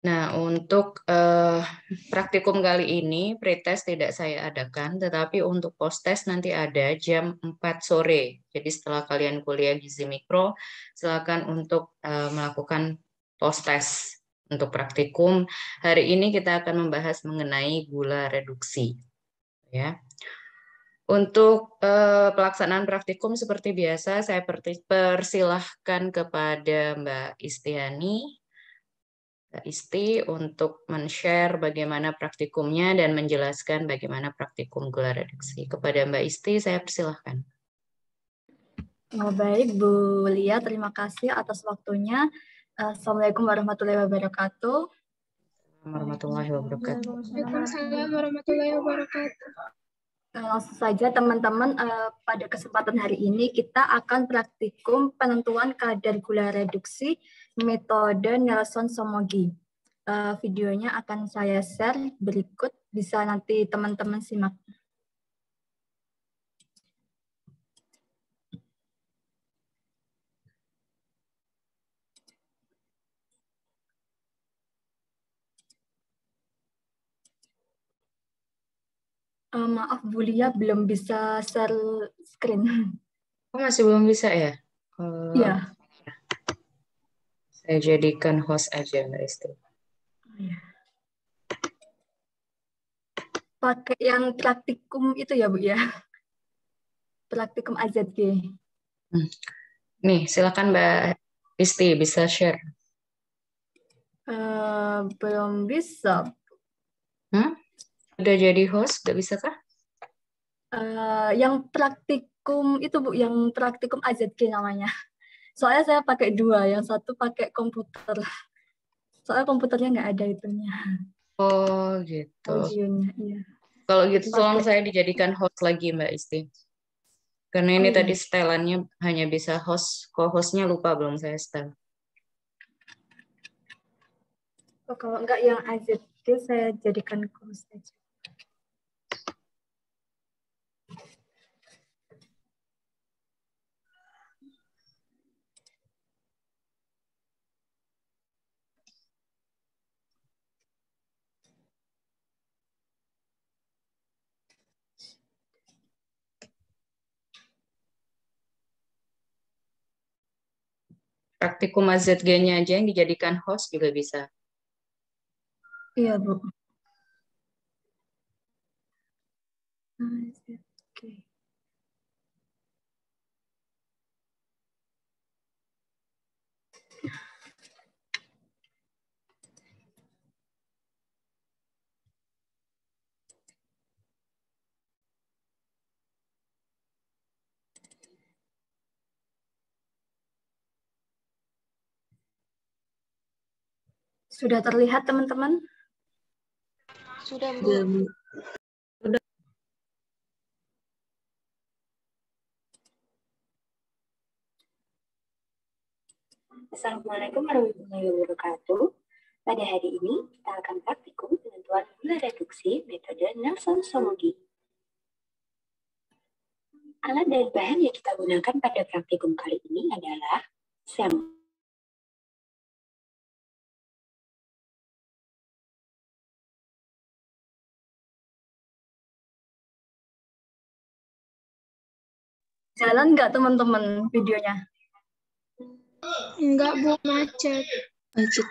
Nah, untuk praktikum kali ini, pretest tidak saya adakan, tetapi untuk post-test nanti ada jam 4 sore. Jadi setelah kalian kuliah gizi mikro, silakan untuk melakukan post-test untuk praktikum. Hari ini kita akan membahas mengenai gula reduksi. Ya. Untuk pelaksanaan praktikum seperti biasa, saya persilahkan kepada Mbak Istiani. Kak Isti untuk men-share bagaimana praktikumnya dan menjelaskan bagaimana praktikum gula reduksi. Kepada Mbak Isti, saya persilahkan. Baik, Bu Lia, terima kasih atas waktunya. Assalamualaikum warahmatullahi wabarakatuh. Warahmatullahi wabarakatuh. Waalaikumsalam warahmatullahi wabarakatuh. Langsung saja teman-teman, pada kesempatan hari ini kita akan praktikum penentuan kadar gula reduksi metode Nelson-Somogy. Videonya akan saya share berikut, bisa nanti teman-teman simak. Maaf Bu Lia, belum bisa share screen. Oh, masih belum bisa ya? Iya. Saya jadikan host aja, Mbak Isti. Pakai yang praktikum itu ya Bu ya? Praktikum AZG. Nih, silakan Mbak Isti bisa share. Belum bisa. Udah jadi host, udah bisa kah? Yang praktikum itu Bu, yang praktikum AZG namanya. Soalnya saya pakai dua, yang satu pakai komputer. Soalnya komputernya nggak ada itunya. Oh, gitu. Audionya, iya. Kalau gitu tolong Pakai. saya dijadikan host lagi Mbak Isti. Karena ini iya. tadi setelannya hanya bisa host, co-hostnya lupa belum saya setel. Oh, kalau nggak yang AZG saya jadikan host aja. Praktikum AZG-nya aja yang dijadikan host juga bisa. Iya Bu. AZG. Sudah terlihat teman-teman? Sudah Bu. Assalamualaikum warahmatullahi wabarakatuh. Pada hari ini kita akan praktikum penentuan gula reduksi metode Nelson-Somogy. Alat dan bahan yang kita gunakan pada praktikum kali ini adalah sampel. Jalan nggak teman-teman videonya? Enggak Bu, macet. Macet.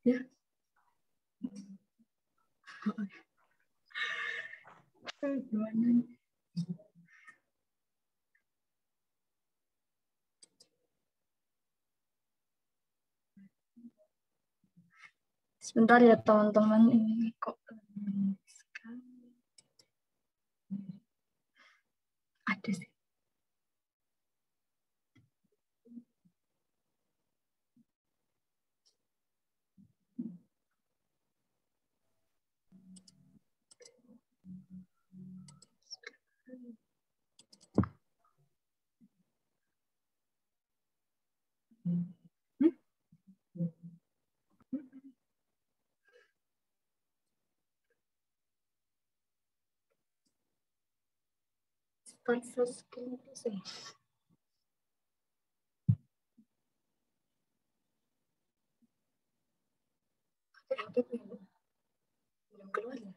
Ya. Sebentar ya teman-teman, ini kok ada sih. Start first screen, please. Belum keluar ya?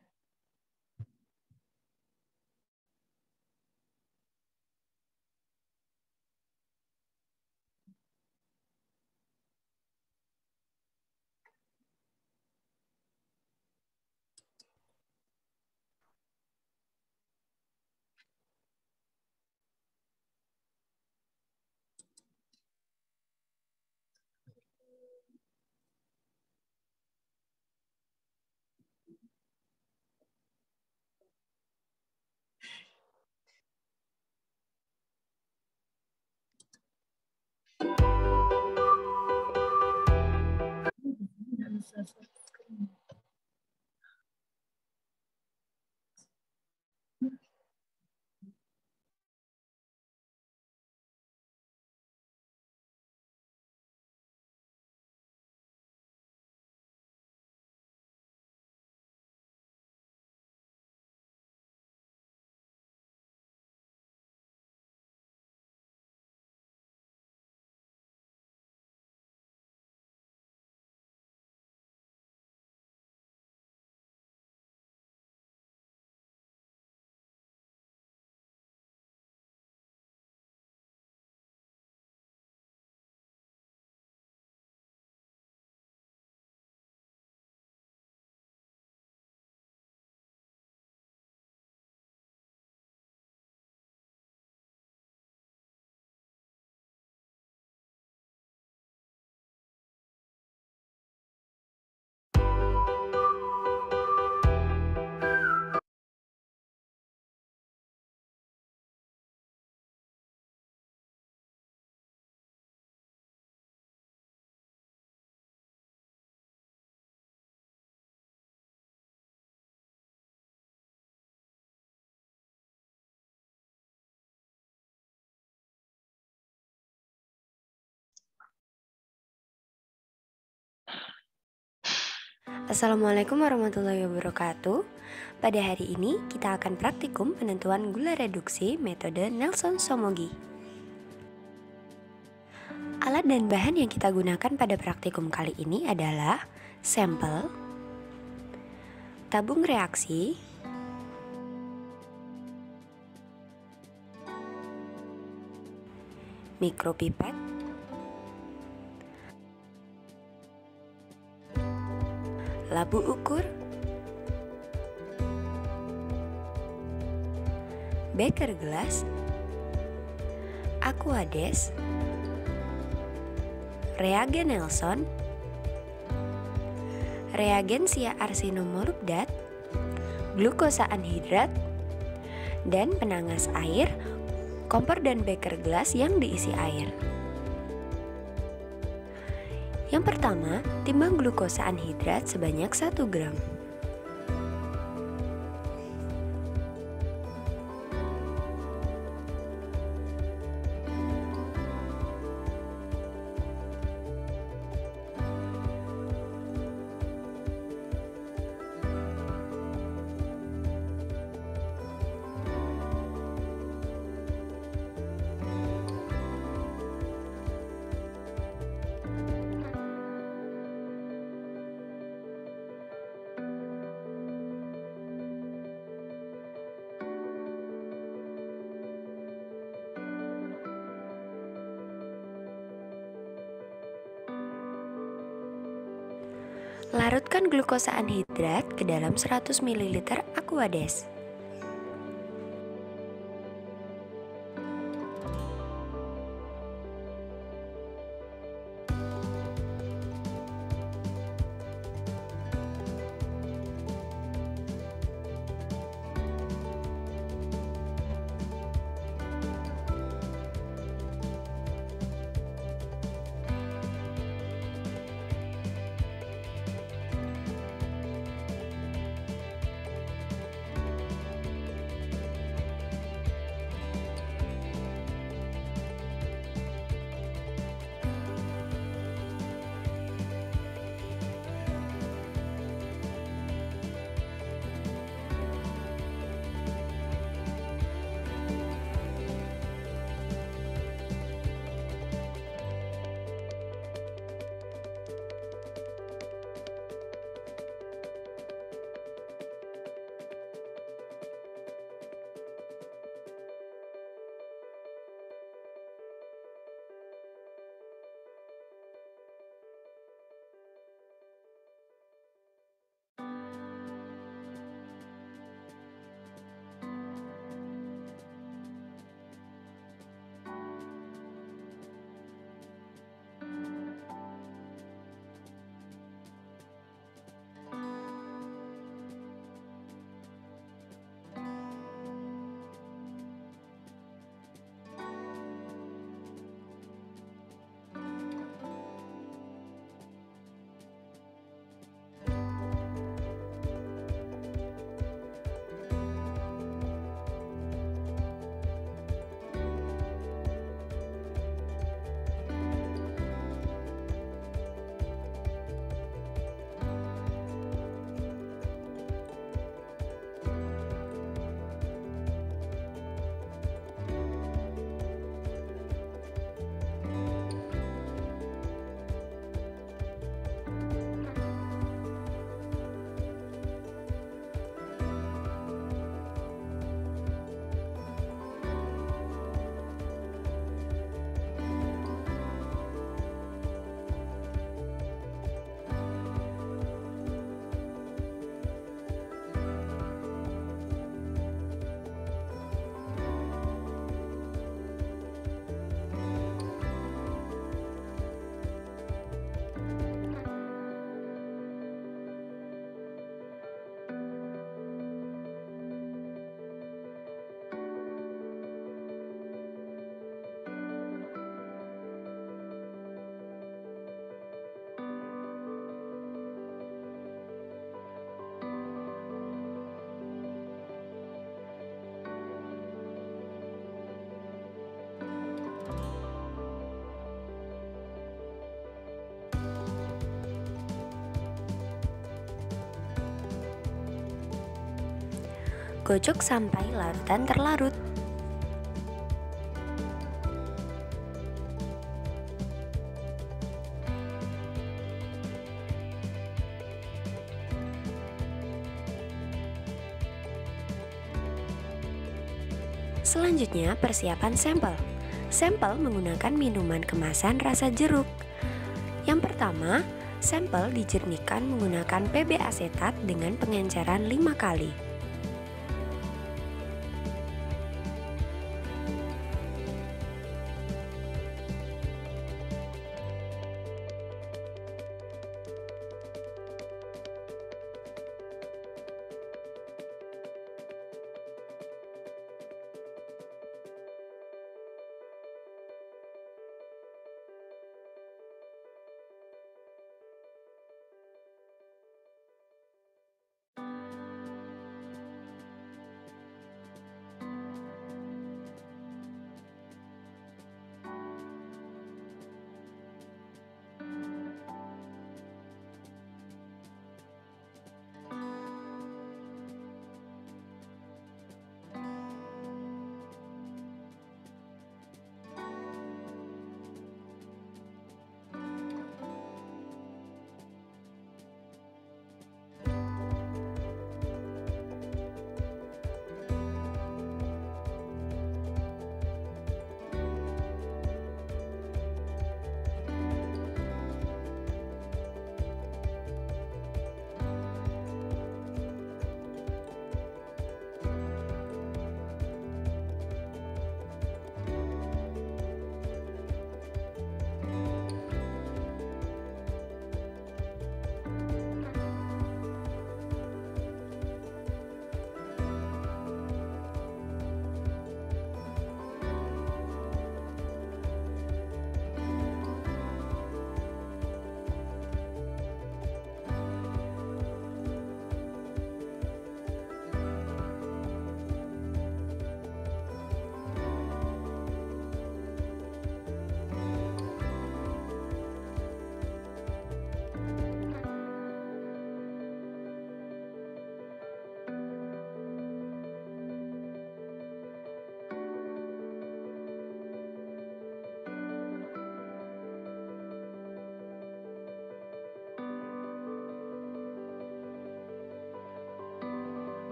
Assalamualaikum warahmatullahi wabarakatuh. Pada hari ini kita akan praktikum penentuan gula reduksi metode Nelson-Somogyi. Alat dan bahan yang kita gunakan pada praktikum kali ini adalah sampel, tabung reaksi, mikropipet, labu ukur, beker gelas, aquades, reagen Nelson, reagensia arsenomolybdat, glukosa anhidrat, dan penangas air, kompor dan beker gelas yang diisi air. Yang pertama, timbang glukosa anhidrat sebanyak 1 gram. Larutkan glukosa anhidrat ke dalam 100 ml aquades. Gocok sampai larutan terlarut. Selanjutnya, persiapan sampel. Sampel menggunakan minuman kemasan rasa jeruk. Yang pertama, sampel dijernihkan menggunakan PB asetat dengan pengenceran 5 kali.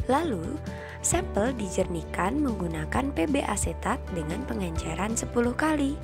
Lalu, sampel dijernihkan menggunakan PB asetat dengan pengenceran 10 kali.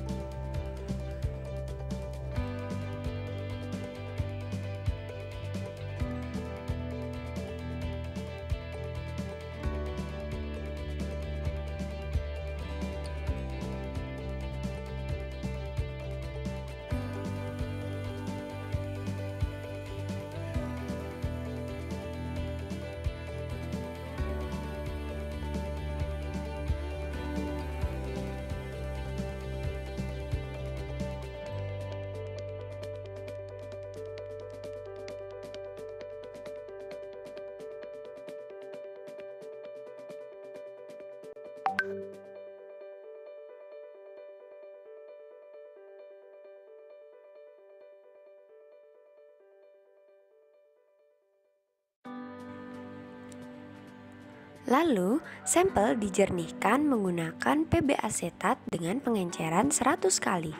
Lalu, sampel dijernihkan menggunakan PB asetat dengan pengenceran 100 kali.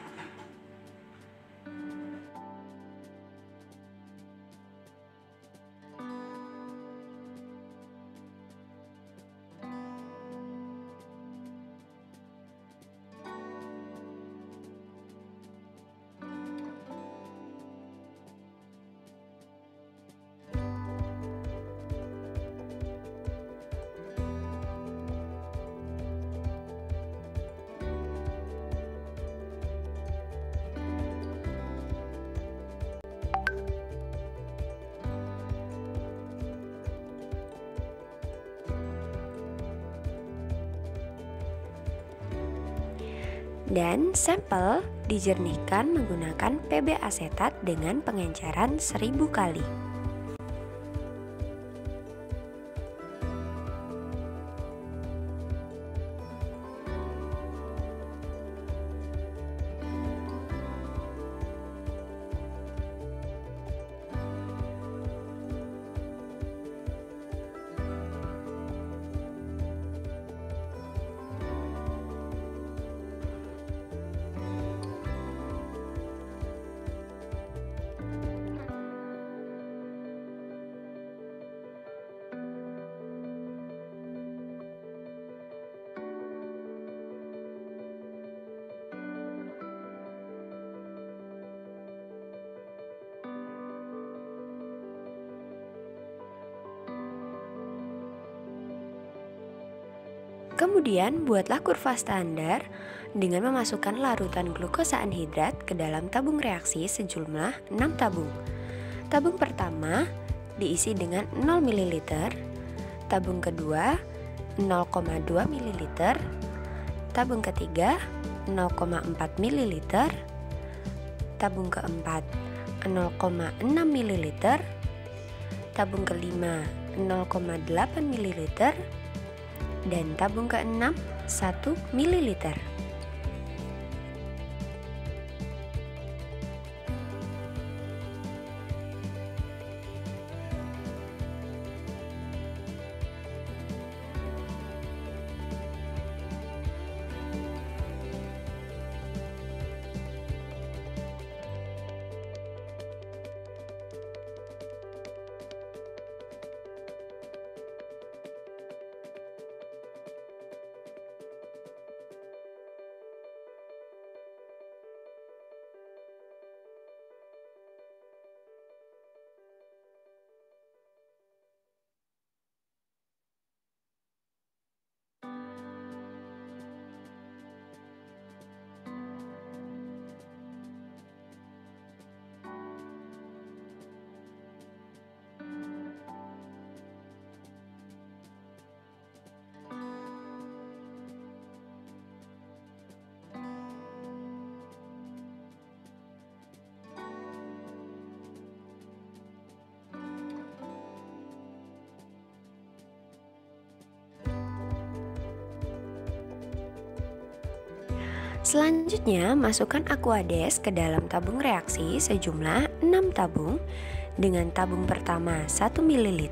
Dan sampel dijernihkan menggunakan PB asetat dengan pengenceran 1000 kali. Kemudian buatlah kurva standar dengan memasukkan larutan glukosa anhidrat ke dalam tabung reaksi sejumlah 6 tabung. Tabung pertama diisi dengan 0 ml, tabung kedua 0,2 ml, tabung ketiga 0,4 ml, tabung keempat 0,6 ml, tabung kelima 0,8 ml, dan tabung keenam 1 ml. Selanjutnya, masukkan Aquades ke dalam tabung reaksi sejumlah 6 tabung dengan tabung pertama 1 ml,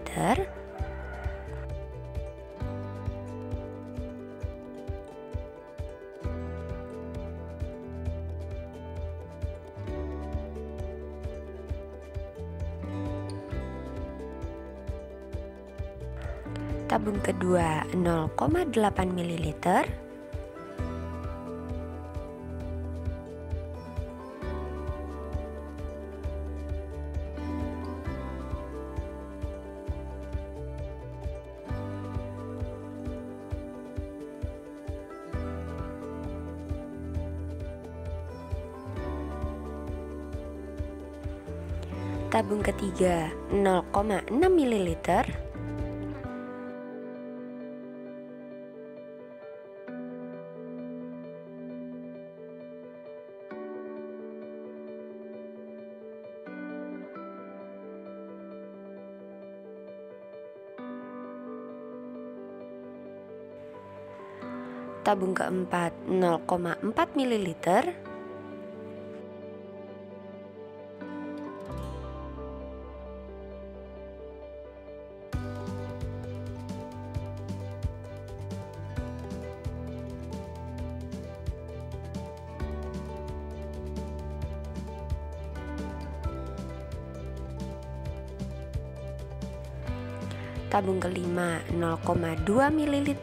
tabung kedua 0,8 ml, tabung ketiga 0,6 ml, tabung keempat 0,4 ml, tabung kelima 0,2 ml,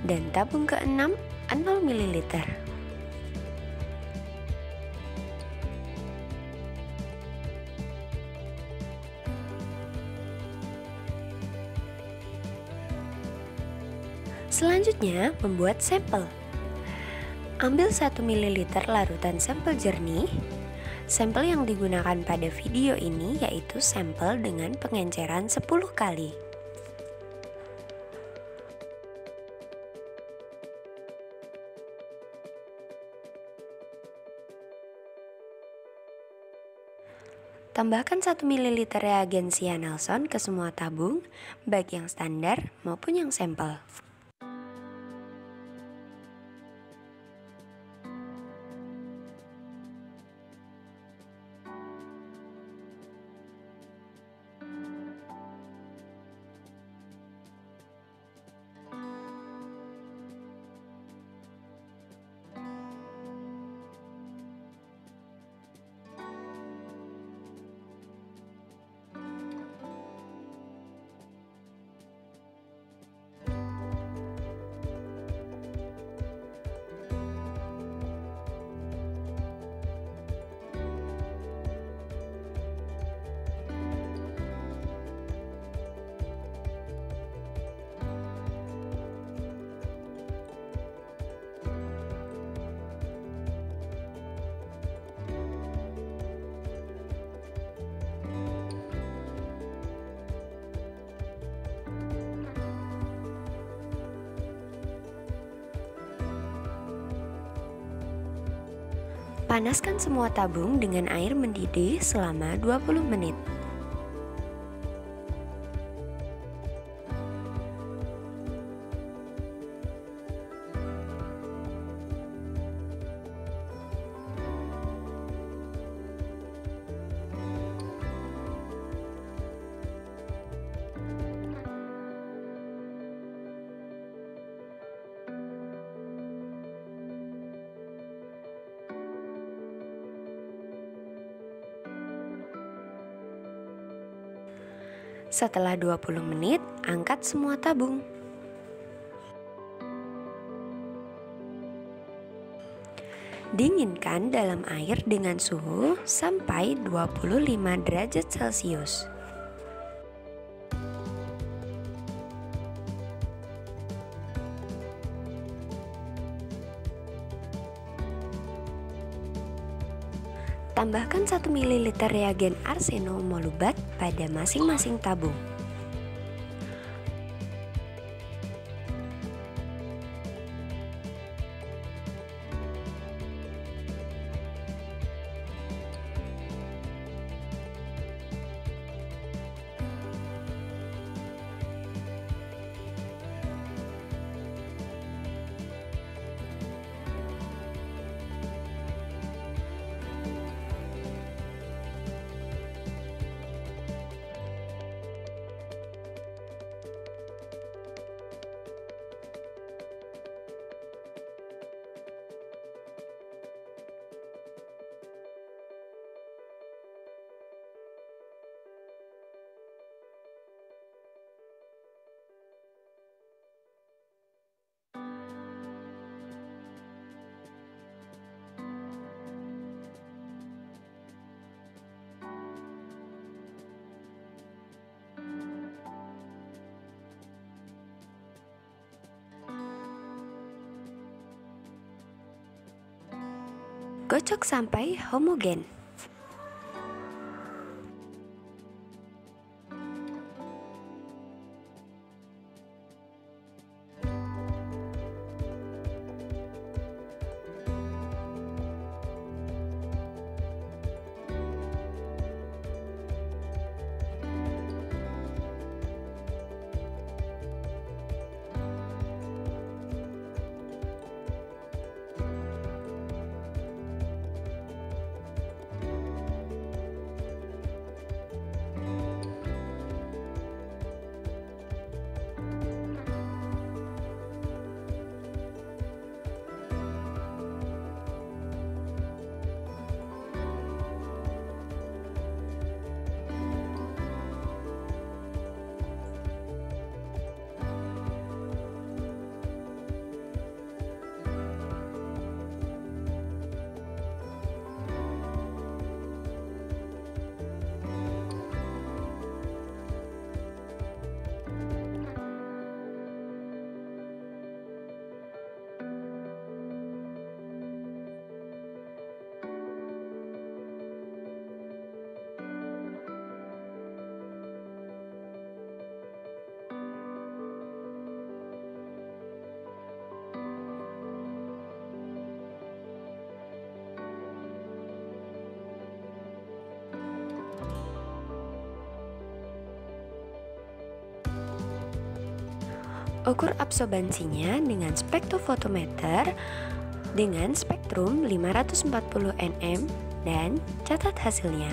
dan tabung keenam 0 ml. Selanjutnya, membuat sampel. Ambil 1 ml larutan sampel jernih. Sampel yang digunakan pada video ini yaitu sampel dengan pengenceran 10 kali. Tambahkan 1 ml reagen cyanalson ke semua tabung, baik yang standar maupun yang sampel. Panaskan semua tabung dengan air mendidih selama 20 menit. Setelah 20 menit, angkat semua tabung. Dinginkan dalam air dengan suhu sampai 25 derajat Celcius. Tambahkan 1 ml reagen arsenomolubat pada masing-masing tabung. Kocok sampai homogen. Ukur absorbansinya dengan spektrofotometer dengan spektrum 540 nm dan catat hasilnya.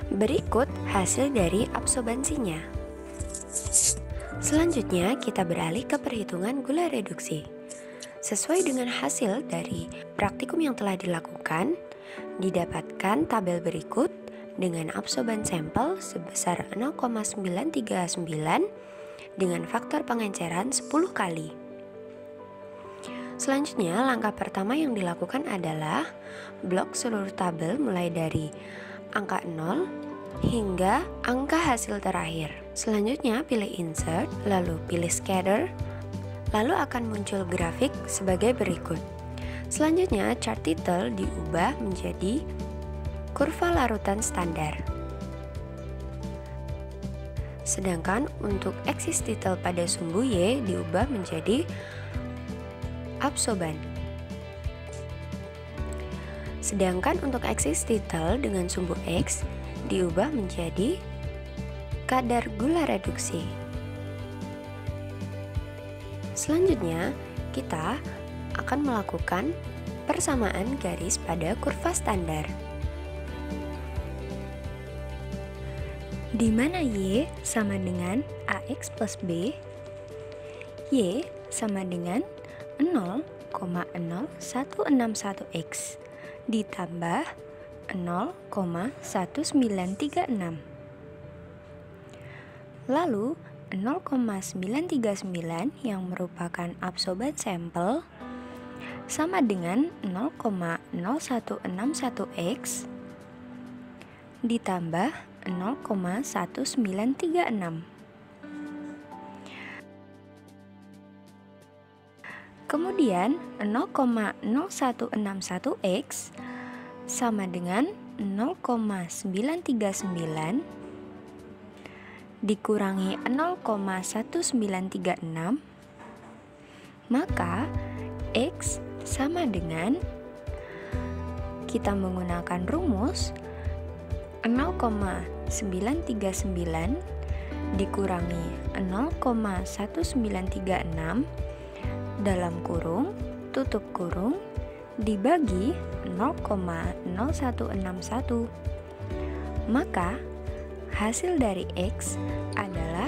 Berikut hasil dari absorbansinya. Selanjutnya kita beralih ke perhitungan gula reduksi. Sesuai dengan hasil dari praktikum yang telah dilakukan, didapatkan tabel berikut dengan absorban sampel sebesar 0,939 dengan faktor pengenceran 10 kali. Selanjutnya, langkah pertama yang dilakukan adalah blok seluruh tabel mulai dari angka 0 hingga angka hasil terakhir. Selanjutnya, pilih insert, lalu pilih scatter, lalu akan muncul grafik sebagai berikut. Selanjutnya, chart title diubah menjadi kurva larutan standar. Sedangkan untuk axis title pada sumbu Y diubah menjadi absorban. Sedangkan untuk axis title dengan sumbu X diubah menjadi kadar gula reduksi. Selanjutnya, kita akan melakukan persamaan garis pada kurva standar, di mana Y sama dengan AX plus B, Y sama dengan 0,0161X ditambah 0,1936. Lalu 0,939 yang merupakan absorban sampel sama dengan 0,0161X ditambah 0,1936. Kemudian 0,0161X sama dengan 0,939 dikurangi 0,1936, maka X sama dengan, kita menggunakan rumus 0,939 dikurangi 0,1936 dalam kurung, tutup kurung, dibagi 0,0161. Maka hasil dari X adalah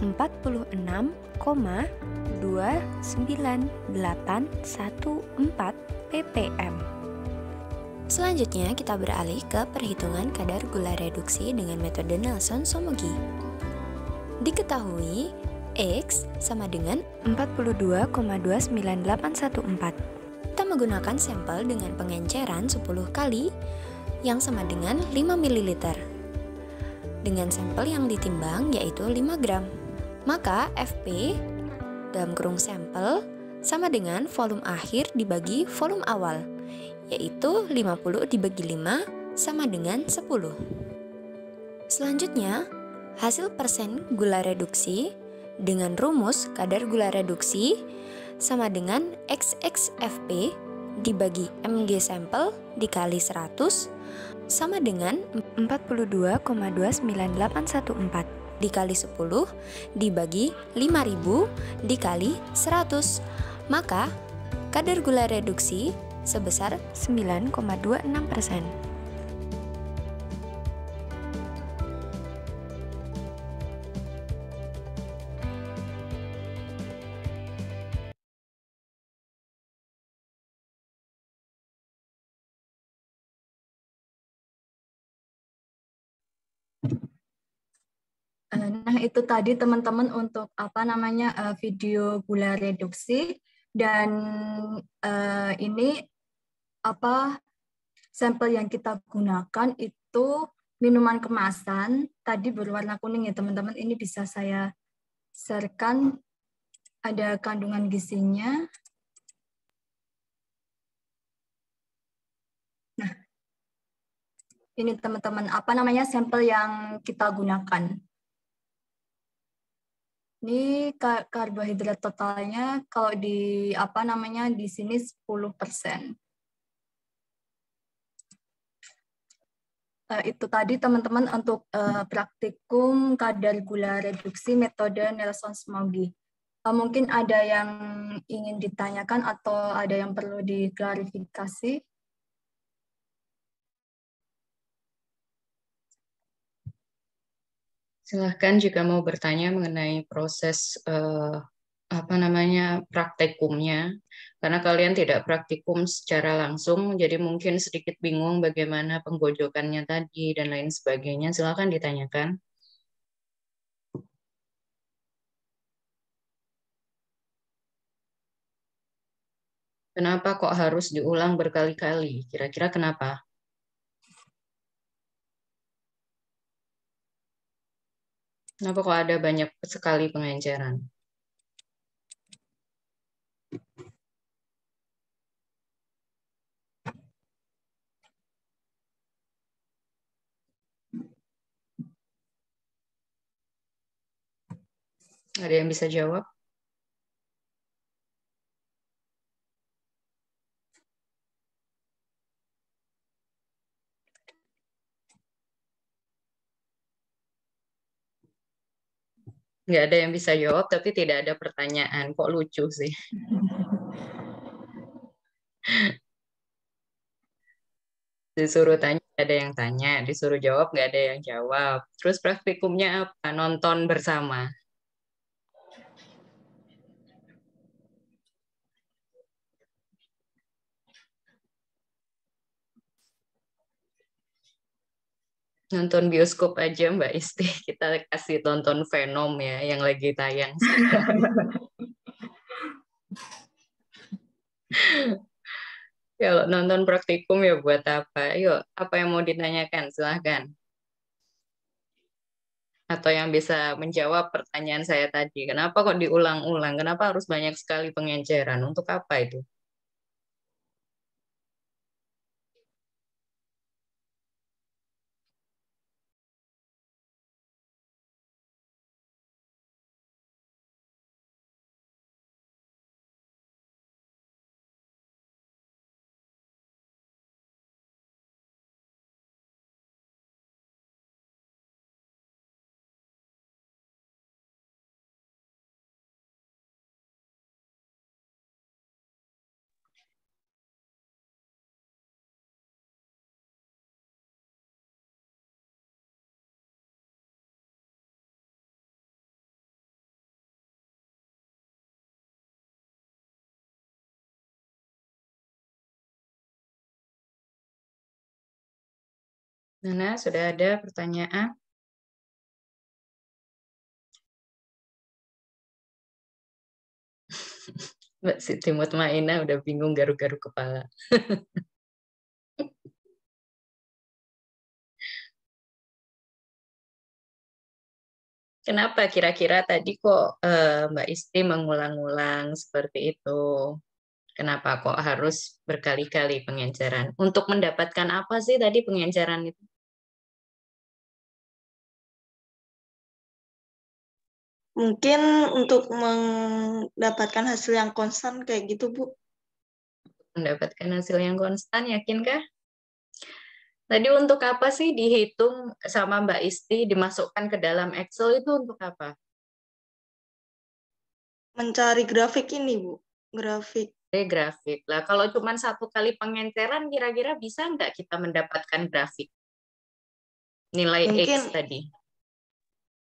46,29814 ppm. Selanjutnya kita beralih ke perhitungan kadar gula reduksi dengan metode Nelson-Somogyi. Diketahui X sama dengan 42,29814. Kita menggunakan sampel dengan pengenceran 10 kali yang sama dengan 5 ml dengan sampel yang ditimbang yaitu 5 gram. Maka FP dalam kurung sampel sama dengan volume akhir dibagi volume awal, yaitu 50 dibagi 5 sama dengan 10. Selanjutnya, hasil persen gula reduksi dengan rumus kadar gula reduksi sama dengan XXFP dibagi mg sampel dikali 100 sama dengan 42,29814 dikali 10 dibagi 5000 dikali 100. Maka kadar gula reduksi sebesar 9,26%. Nah, itu tadi teman-teman untuk video gula reduksi, dan ini sampel yang kita gunakan itu minuman kemasan tadi berwarna kuning ya teman-teman. Ini bisa saya sharekan, ada kandungan gizinya. Nah, ini teman-teman sampel yang kita gunakan. Ini karbohidrat totalnya kalau di di sini 10%. Itu tadi teman-teman untuk praktikum kadar gula reduksi metode Nelson-Somogyi. Mungkin ada yang ingin ditanyakan atau ada yang perlu diklarifikasi. Silahkan jika mau bertanya mengenai proses praktikumnya, karena kalian tidak praktikum secara langsung, jadi mungkin sedikit bingung bagaimana penggojokannya tadi dan lain sebagainya. Silahkan ditanyakan. Kenapa kok harus diulang berkali-kali? Kira-kira kenapa? Kenapa kok ada banyak sekali pengenceran? Ada yang bisa jawab? Nggak ada yang bisa jawab, tapi tidak ada pertanyaan. Kok lucu sih? Disuruh tanya, nggak ada yang tanya. Disuruh jawab, nggak ada yang jawab. Terus praktikumnya apa? Nonton bersama. Nonton bioskop aja Mbak Isti. Kita kasih tonton Venom ya, yang lagi tayang sekarang. Kalau nonton praktikum ya buat apa? Yuk, apa yang mau ditanyakan? Silahkan. Atau yang bisa menjawab pertanyaan saya tadi. Kenapa kok diulang-ulang? Kenapa harus banyak sekali pengenceran? Untuk apa itu? Nana, sudah ada pertanyaan? Mbak Siti Mutmainah udah bingung garu-garu kepala. Kenapa kira-kira tadi kok Mbak Isti mengulang-ulang seperti itu? Kenapa kok harus berkali-kali pengenceran? Untuk mendapatkan apa sih tadi pengenceran itu? Mungkin untuk mendapatkan hasil yang konstan kayak gitu, Bu. Mendapatkan hasil yang konstan, yakinkah? Tadi untuk apa sih dihitung sama Mbak Isti, dimasukkan ke dalam Excel itu untuk apa? Mencari grafik ini, Bu. Grafik. Grafik. Lah, kalau cuma satu kali pengenceran, kira-kira bisa nggak kita mendapatkan grafik? Nilai Mungkin, X tadi.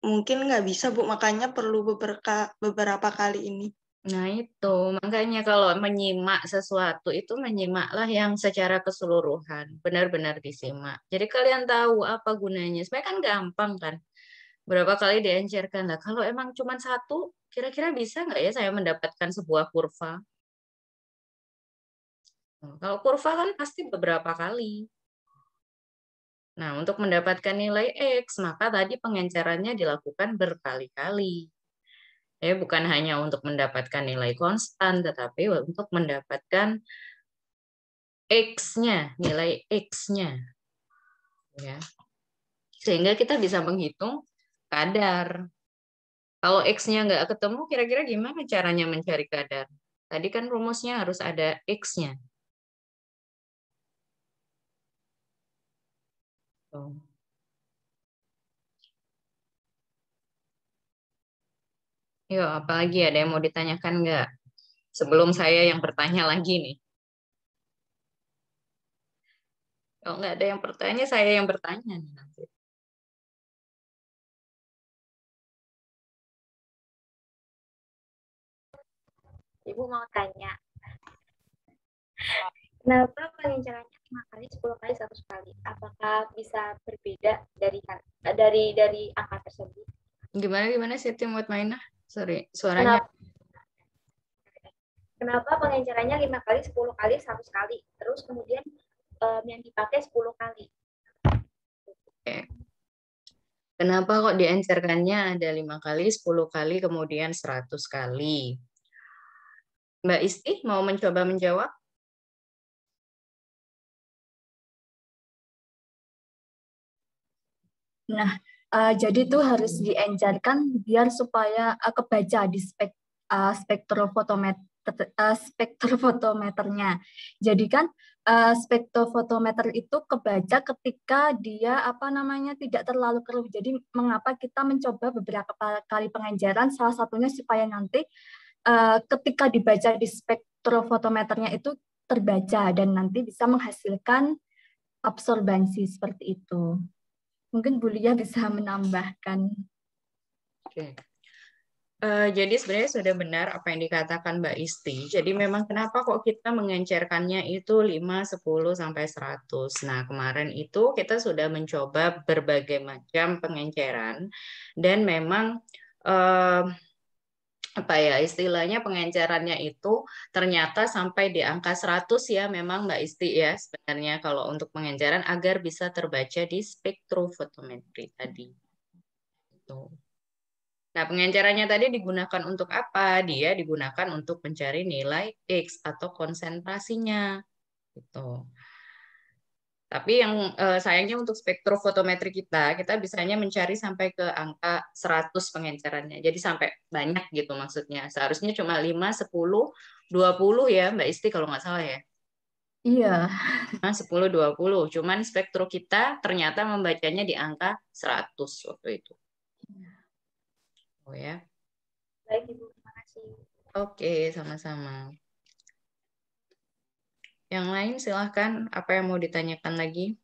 Mungkin nggak bisa, Bu. Makanya perlu beberapa kali ini. Nah itu, makanya kalau menyimak sesuatu itu menyimaklah yang secara keseluruhan, benar-benar disimak. Jadi kalian tahu apa gunanya. Sebenarnya kan gampang kan, berapa kali diencerkan lah. Kalau emang cuma satu, kira-kira bisa nggak ya saya mendapatkan sebuah kurva? Kalau kurva kan pasti beberapa kali. Nah, untuk mendapatkan nilai X, maka tadi pengencerannya dilakukan berkali-kali. Ya, bukan hanya untuk mendapatkan nilai konstan, tetapi untuk mendapatkan X-nya, nilai X-nya. Ya. Sehingga kita bisa menghitung kadar. Kalau X-nya nggak ketemu, kira-kira gimana caranya mencari kadar? Tadi kan rumusnya harus ada X-nya. Yuk, apalagi ada yang mau ditanyakan nggak? Sebelum saya yang bertanya lagi nih. Kalau nggak ada yang bertanya, saya yang bertanya nih nanti. Ibu mau tanya, kenapa pengencerannya 5 kali, 10 kali, 100 kali? Apakah bisa berbeda dari angka tersebut? Gimana Siti Mutmainah? Sorry, suaranya. Kenapa pengencerannya 5 kali, 10 kali, 100 kali? Terus kemudian yang dipakai 10 kali. Oke. Kenapa kok diencerkannya ada 5 kali, 10 kali, kemudian 100 kali? Mbak Isti mau mencoba menjawab? Nah, jadi itu harus diencerkan biar supaya kebaca di spektrofotometernya. Jadi kan spektrofotometer itu kebaca ketika dia tidak terlalu keruh. Jadi mengapa kita mencoba beberapa kali pengenceran, salah satunya supaya nanti ketika dibaca di spektrofotometernya itu terbaca dan nanti bisa menghasilkan absorbansi seperti itu. Mungkin Bu Lia bisa menambahkan. Oke. Jadi sebenarnya sudah benar apa yang dikatakan Mbak Isti. Jadi memang kenapa kok kita mengencerkannya itu 5, 10, sampai 100. Nah, kemarin itu kita sudah mencoba berbagai macam pengenceran dan memang istilahnya pengencerannya itu ternyata sampai di angka 100 ya memang Mbak Isti ya sebenarnya kalau untuk pengenceran agar bisa terbaca di spektrofotometri tadi. Nah, pengencerannya tadi digunakan untuk apa? Dia digunakan untuk mencari nilai X atau konsentrasinya. Gitu. Tapi yang sayangnya untuk spektrofotometri kita bisanya mencari sampai ke angka 100 pengencerannya. Jadi sampai banyak gitu maksudnya. Seharusnya cuma 5, 10, 20 ya Mbak Isti kalau nggak salah ya. Iya. 10, 20. Cuman spektro kita ternyata membacanya di angka 100 waktu itu. Oh ya. Baik Ibu, terima kasih. Oke, sama-sama. Yang lain silahkan, apa yang mau ditanyakan lagi?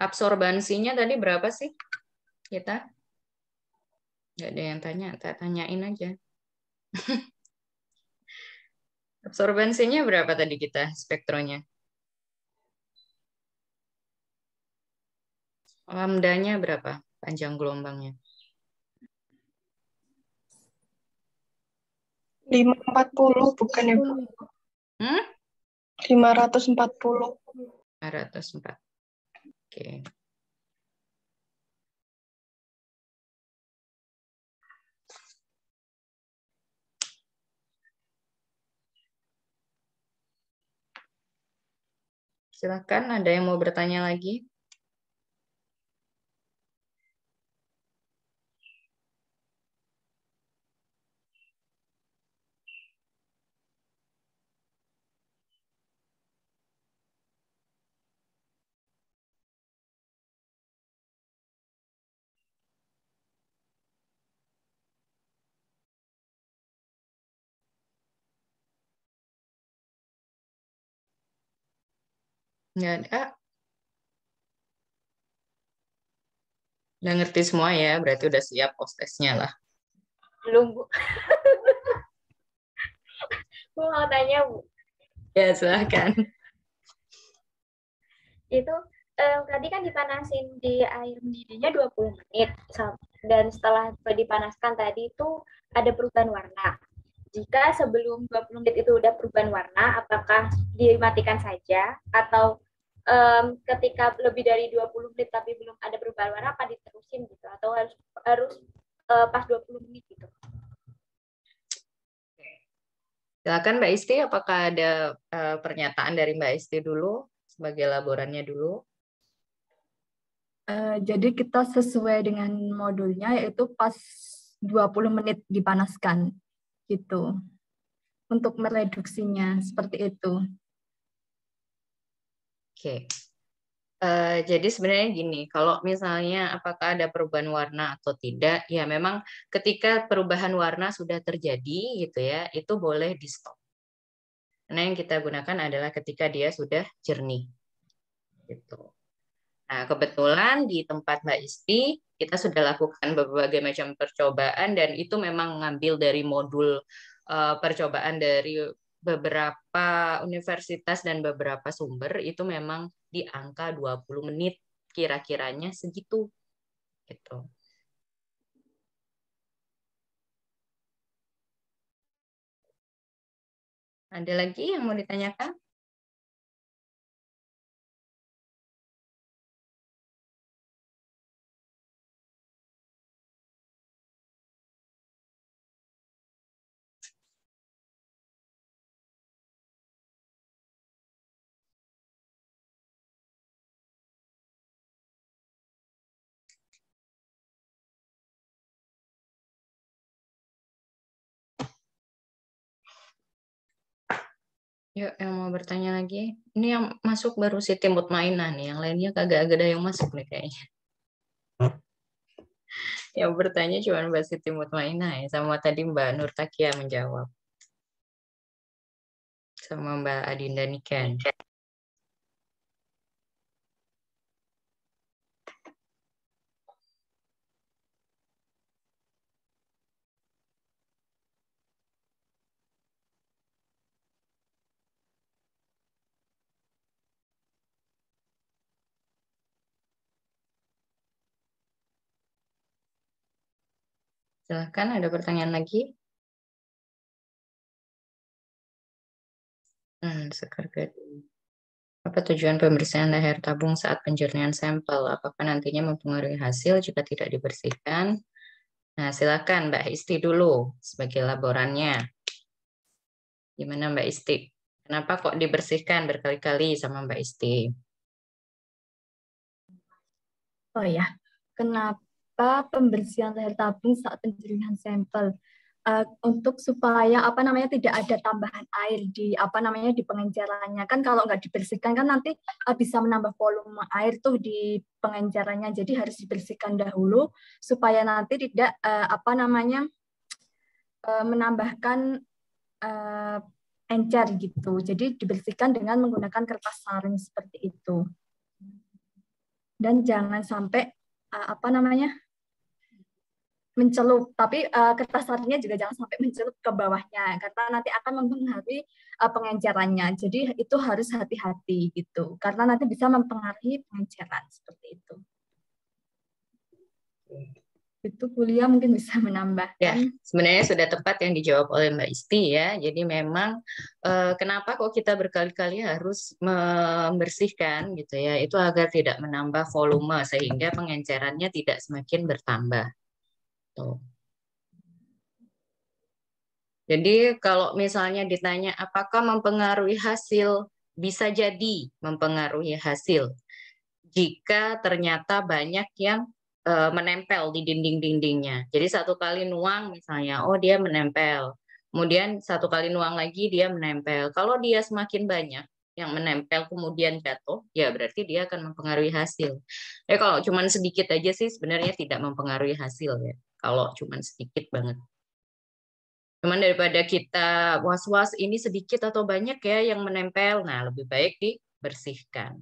Absorbansinya tadi berapa sih kita? Nggak ada yang tanya, tak tanyain aja. Absorbansinya berapa tadi kita spektronya? Lambdanya berapa panjang gelombangnya? 540 bukan ya Bu? 540. 504. Oke. Silakan, ada yang mau bertanya lagi? Nggak ada. Udah ngerti semua ya, berarti udah siap post-testnya lah. Belum Bu. Bu mau tanya Bu. Ya, silahkan. Itu tadi kan dipanasin di air mendidihnya 20 menit. Dan setelah dipanaskan tadi itu ada perubahan warna. Jika sebelum 20 menit itu udah perubahan warna, apakah dimatikan saja? Atau ketika lebih dari 20 menit tapi belum ada perubahan warna, apa diterusin gitu? Atau harus pas 20 menit gitu? Silakan Mbak Isti, apakah ada pernyataan dari Mbak Isti dulu sebagai laborannya dulu? Jadi kita sesuai dengan modulnya yaitu pas 20 menit dipanaskan gitu. Untuk mereduksinya seperti itu. Oke. Jadi sebenarnya gini, kalau misalnya apakah ada perubahan warna atau tidak, ya memang ketika perubahan warna sudah terjadi gitu ya, itu boleh di stop. Karena yang kita gunakan adalah ketika dia sudah jernih. Gitu. Nah, kebetulan di tempat Mbak Isti, kita sudah lakukan berbagai macam percobaan dan itu memang mengambil dari modul percobaan dari beberapa universitas dan beberapa sumber, itu memang di angka 20 menit kira-kiranya segitu. Gitu. Ada lagi yang mau ditanyakan? Yuk, yang mau bertanya lagi. Ini yang masuk baru Siti Mutmainah nih, yang lainnya kagak ada yang masuk nih kayaknya. Yang bertanya cuma Mbak Siti Mutmainah ya, sama tadi Mbak Nur Takia menjawab. Sama Mbak Adinda Niken. Silahkan, ada pertanyaan lagi? Apa tujuan pembersihan leher tabung saat penjernihan sampel? Apakah nantinya mempengaruhi hasil jika tidak dibersihkan? Nah, silakan Mbak Isti dulu sebagai laborannya. Gimana Mbak Isti? Kenapa kok dibersihkan berkali-kali sama Mbak Isti? Oh ya, kenapa pembersihan leher tabung saat penjernihan sampel? Untuk supaya tidak ada tambahan air di di pengencerannya. Kan kalau nggak dibersihkan kan nanti bisa menambah volume air tuh di pengencerannya. Jadi harus dibersihkan dahulu supaya nanti tidak menambahkan encer gitu. Jadi dibersihkan dengan menggunakan kertas saring seperti itu. Dan jangan sampai mencelup, tapi kertas saringnya juga jangan sampai mencelup ke bawahnya karena nanti akan mempengaruhi pengencerannya. Jadi itu harus hati-hati gitu karena nanti bisa mempengaruhi pengenceran seperti itu. Itu kuliah mungkin bisa menambahkan. Ya, sebenarnya sudah tepat yang dijawab oleh Mbak Isti ya. Jadi memang kenapa kok kita berkali-kali harus membersihkan gitu ya? Itu agar tidak menambah volume sehingga pengencerannya tidak semakin bertambah. Tuh. Jadi kalau misalnya ditanya apakah mempengaruhi hasil, bisa jadi mempengaruhi hasil jika ternyata banyak yang menempel di dinding-dindingnya. Jadi satu kali nuang misalnya, oh dia menempel. Kemudian satu kali nuang lagi dia menempel. Kalau dia semakin banyak yang menempel kemudian jatuh, ya berarti dia akan mempengaruhi hasil. Kalau cuma sedikit aja sih sebenarnya tidak mempengaruhi hasil ya. Kalau cuma sedikit banget. Cuman daripada kita was-was ini sedikit atau banyak ya yang menempel, nah lebih baik dibersihkan.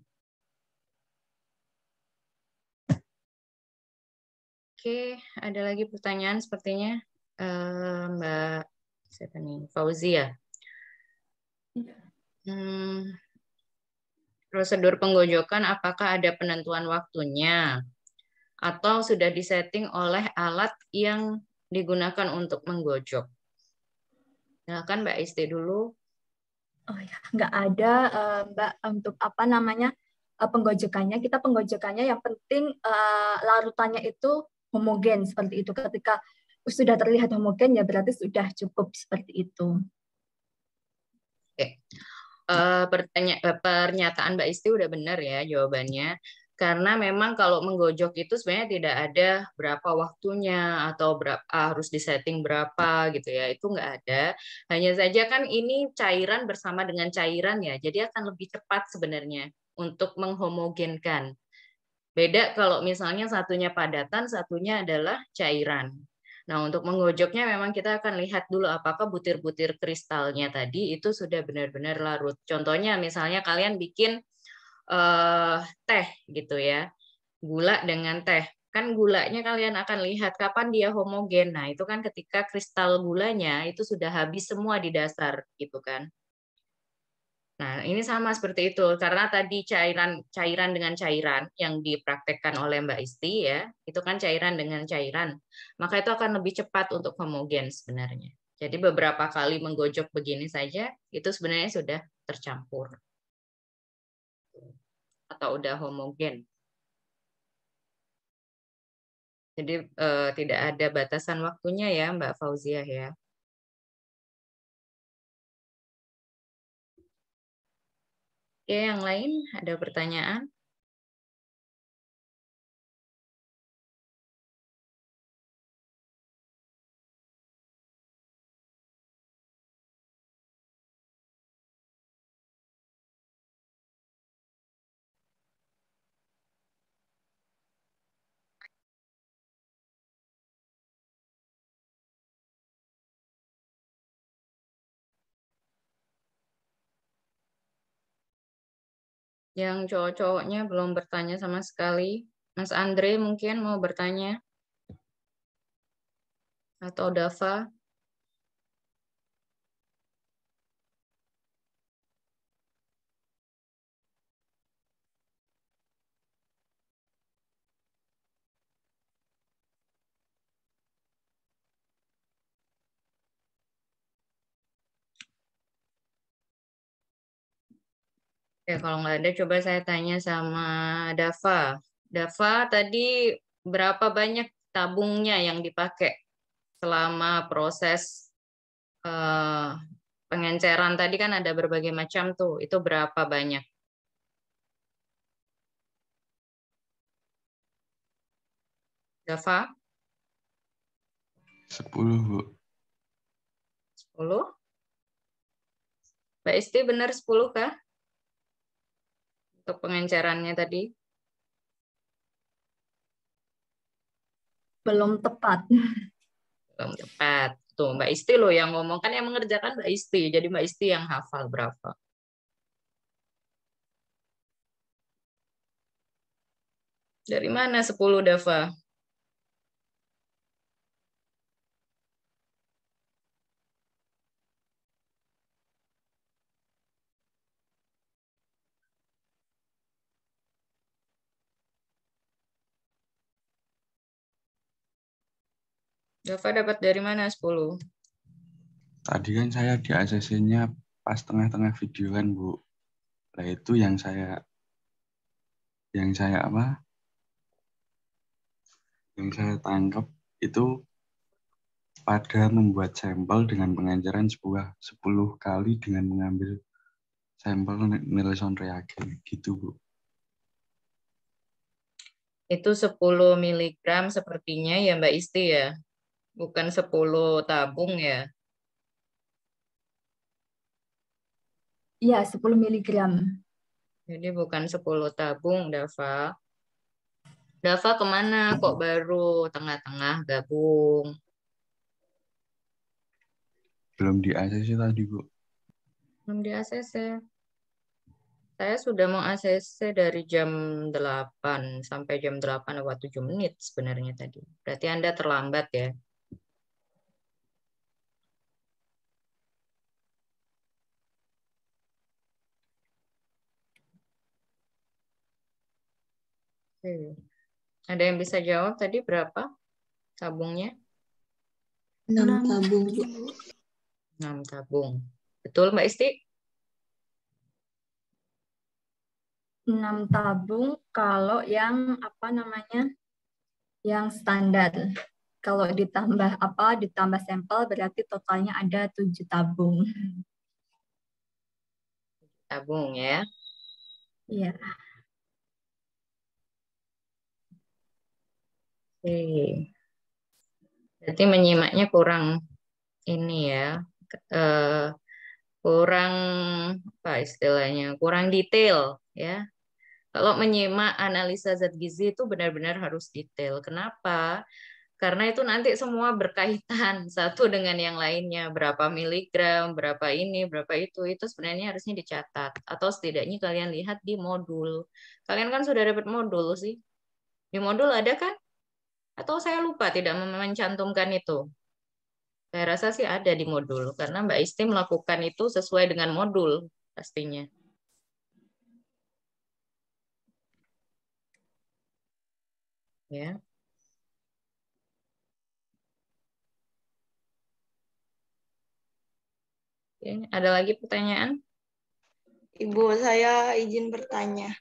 Oke, ada lagi pertanyaan sepertinya Mbak siapa nih? Fauzia. Prosedur penggojokan apakah ada penentuan waktunya atau sudah disetting oleh alat yang digunakan untuk menggojok? Silakan Mbak Isti dulu. Oh ya, nggak ada Mbak untuk penggojokannya. Kita penggojokannya yang penting larutannya itu homogen seperti itu. Ketika sudah terlihat homogen ya berarti sudah cukup seperti itu. Oke. Pernyataan Mbak Isti udah benar ya jawabannya. Karena memang kalau menggojok itu sebenarnya tidak ada berapa waktunya atau harus disetting berapa gitu ya. Itu nggak ada. Hanya saja kan ini cairan bersama dengan cairan ya. Jadi akan lebih cepat sebenarnya untuk menghomogenkan. Beda kalau misalnya satunya padatan, satunya adalah cairan. Nah, untuk menggojoknya memang kita akan lihat dulu apakah butir-butir kristalnya tadi itu sudah benar-benar larut. Contohnya misalnya kalian bikin teh gitu ya, gula dengan teh. Kan gulanya kalian akan lihat kapan dia homogen. Nah, itu kan ketika kristal gulanya itu sudah habis semua di dasar gitu kan. Nah, ini sama seperti itu karena tadi cairan dengan cairan yang dipraktekkan oleh Mbak Isti ya, itu kan cairan dengan cairan. Maka itu akan lebih cepat untuk homogen sebenarnya. Jadi beberapa kali menggojok begini saja itu sebenarnya sudah tercampur atau udah homogen. Jadi tidak ada batasan waktunya ya Mbak Fauziah ya. Oke, yang lain ada pertanyaan? Yang cowok-cowoknya belum bertanya sama sekali. Mas Andre mungkin mau bertanya? Atau Dava? Ya, kalau nggak ada, coba saya tanya sama Dava. Dava, tadi berapa banyak tabungnya yang dipakai selama proses eh, pengenceran? Tadi kan ada berbagai macam tuh. Itu berapa banyak? Dava? 10, Bu. 10? Mbak Isti benar 10 kah? Untuk pengencerannya tadi? Belum tepat. Belum tepat. Tuh, Mbak Isti loh yang ngomong. Kan yang mengerjakan Mbak Isti. Jadi Mbak Isti yang hafal berapa. Dari mana 10, Dava? Dava dapat dari mana 10? Tadi kan saya di ACC-nya pas tengah-tengah video kan, Bu. Nah, itu yang saya apa? Yang saya tangkap itu pada membuat sampel dengan pengenceran 10 kali dengan mengambil sampel Nielsen reagen gitu, Bu. Itu 10 miligram sepertinya ya Mbak Isti ya. Bukan 10 tabung ya. Iya, 10 miligram. Jadi bukan 10 tabung, Dava. Dava kemana? Kok baru tengah-tengah gabung? Belum di ACC tadi, Bu. Belum di ACC. Saya sudah mau ACC dari jam 8 sampai jam 8 lewat 7 menit sebenarnya tadi. Berarti Anda terlambat ya. Ada yang bisa jawab tadi berapa tabungnya? 6 tabung, Bu. 6 tabung. Betul Mbak Isti? 6 tabung kalau yang apa namanya? Yang standar. Kalau ditambah sampel berarti totalnya ada 7 tabung. Tabung ya. Iya. Oke. Berarti menyimaknya kurang ini ya. Kurang apa istilahnya? Kurang detail ya. Kalau menyimak analisa zat gizi itu benar-benar harus detail. Kenapa? Karena itu nanti semua berkaitan satu dengan yang lainnya. Berapa miligram, berapa ini, berapa itu sebenarnya harusnya dicatat. Atau setidaknya kalian lihat di modul. Kalian kan sudah dapat modul sih. Di modul ada kan? Atau saya lupa tidak mencantumkan itu? Saya rasa sih ada di modul. Karena Mbak Isti melakukan itu sesuai dengan modul pastinya. Ya. Oke, ada lagi pertanyaan? Ibu, saya izin bertanya.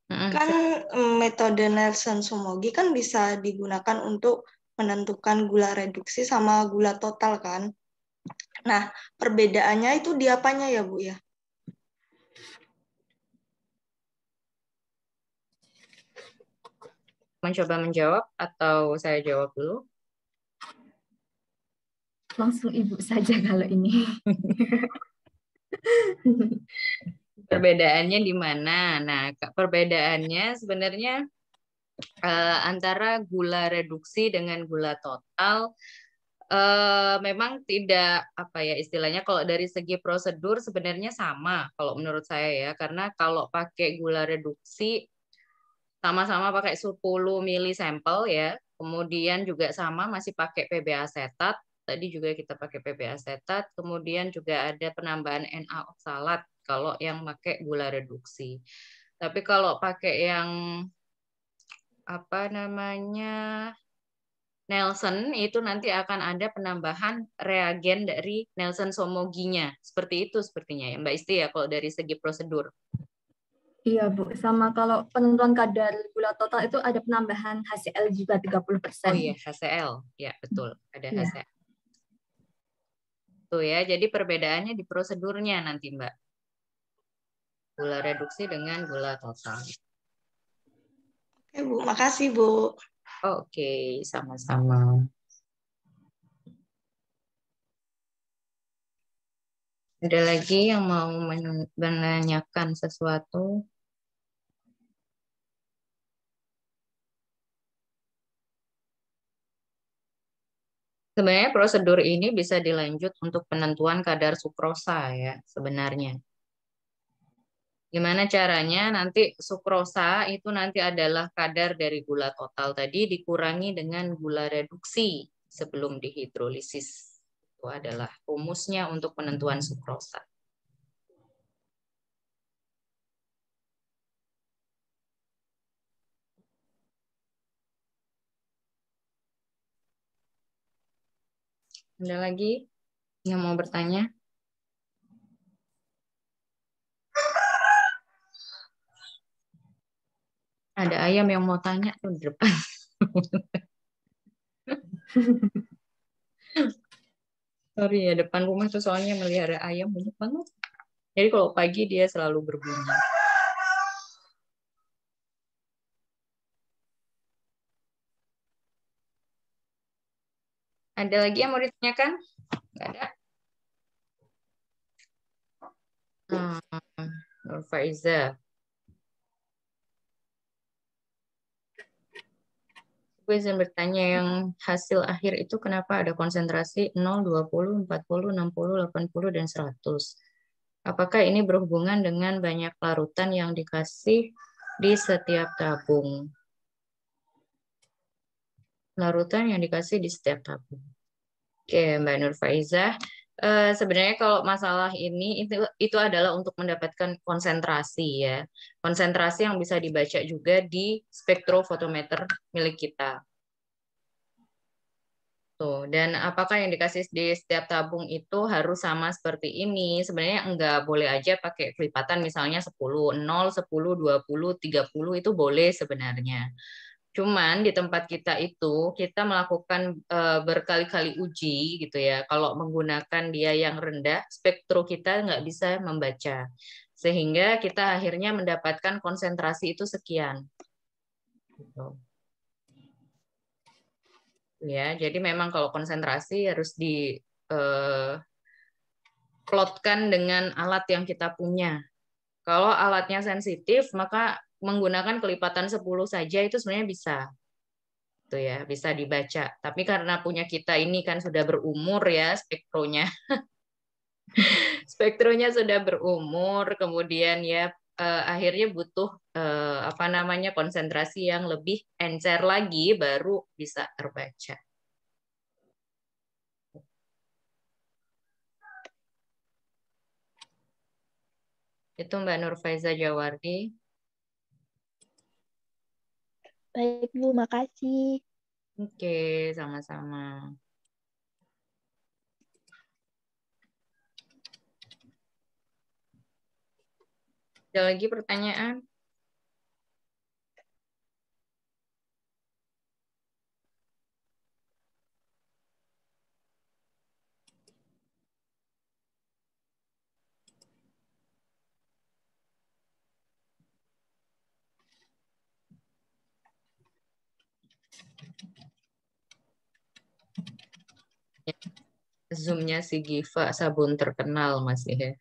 Kan metode Nelson-Somogy kan bisa digunakan untuk menentukan gula reduksi sama gula total kan? Nah, perbedaannya itu di apanya ya, Bu ya? Mencoba menjawab atau saya jawab dulu? Langsung Ibu saja kalau ini. Perbedaannya di mana? Nah, perbedaannya sebenarnya antara gula reduksi dengan gula total memang tidak apa ya istilahnya kalau dari segi prosedur sebenarnya sama kalau menurut saya ya karena kalau pakai gula reduksi sama-sama pakai 10 mili sampel ya, kemudian juga sama masih pakai PB asetat. Tadi juga kita pakai PB asetat, kemudian juga ada penambahan Na oksalat kalau yang pakai gula reduksi. Tapi kalau pakai yang apa namanya Nelson itu nanti akan ada penambahan reagen dari Nelson Somogy-nya. Seperti itu sepertinya ya Mbak Isti ya kalau dari segi prosedur. Iya, Bu. Sama kalau penentuan kadar gula total itu ada penambahan HCl juga 30%. Oh iya, HCl. Ya, betul. Ada Iya. HCl. Tuh ya, jadi perbedaannya di prosedurnya nanti, Mbak. Gula reduksi dengan gula total. Oke, Bu. Makasih, Bu. Oke, sama-sama. Ada lagi yang mau menanyakan sesuatu? Sebenarnya prosedur ini bisa dilanjut untuk penentuan kadar sukrosa ya sebenarnya. Gimana caranya? Nanti sukrosa itu nanti adalah kadar dari gula total tadi dikurangi dengan gula reduksi sebelum dihidrolisis. Itu adalah rumusnya untuk penentuan sukrosa. Ada lagi yang mau bertanya? Ada ayam yang mau tanya tuh di depan. Sorry ya, depan rumah tuh soalnya melihara ayam banyak banget. Jadi kalau pagi dia selalu berbunyi. Ada lagi yang mau ditanyakan? Nggak ada? Nur Faiza. Gue izin bertanya yang hasil akhir itu kenapa ada konsentrasi 0, 20, 40, 60, 80, dan 100? Apakah ini berhubungan dengan banyak larutan yang dikasih di setiap tabung? Larutan yang dikasih di setiap tabung. Oke, Mbak Nur Faiza. Sebenarnya kalau masalah ini itu adalah untuk mendapatkan konsentrasi ya. Konsentrasi yang bisa dibaca juga di spektrofotometer milik kita. Tuh, dan apakah yang dikasih di setiap tabung itu harus sama seperti ini? Sebenarnya enggak, boleh aja pakai kelipatan misalnya 10, 0, 10, 20, 30 itu boleh sebenarnya. Cuman di tempat kita itu kita melakukan berkali-kali uji gitu ya. Kalau menggunakan dia yang rendah, spektro kita nggak bisa membaca. Sehingga kita akhirnya mendapatkan konsentrasi itu sekian. Gitu. Ya, jadi memang kalau konsentrasi harus di plotkan dengan alat yang kita punya. Kalau alatnya sensitif, maka menggunakan kelipatan 10 saja itu sebenarnya bisa. Tuh ya, bisa dibaca. Tapi karena punya kita ini kan sudah berumur ya spektronya. Spektronya sudah berumur, kemudian ya akhirnya butuh konsentrasi yang lebih encer lagi baru bisa terbaca. Itu Mbak Nurfaiza Jawardi. Baik Bu, makasih. Oke, sama-sama. Ada lagi pertanyaan? Zoom-nya si Giva, sabun terkenal masih ya.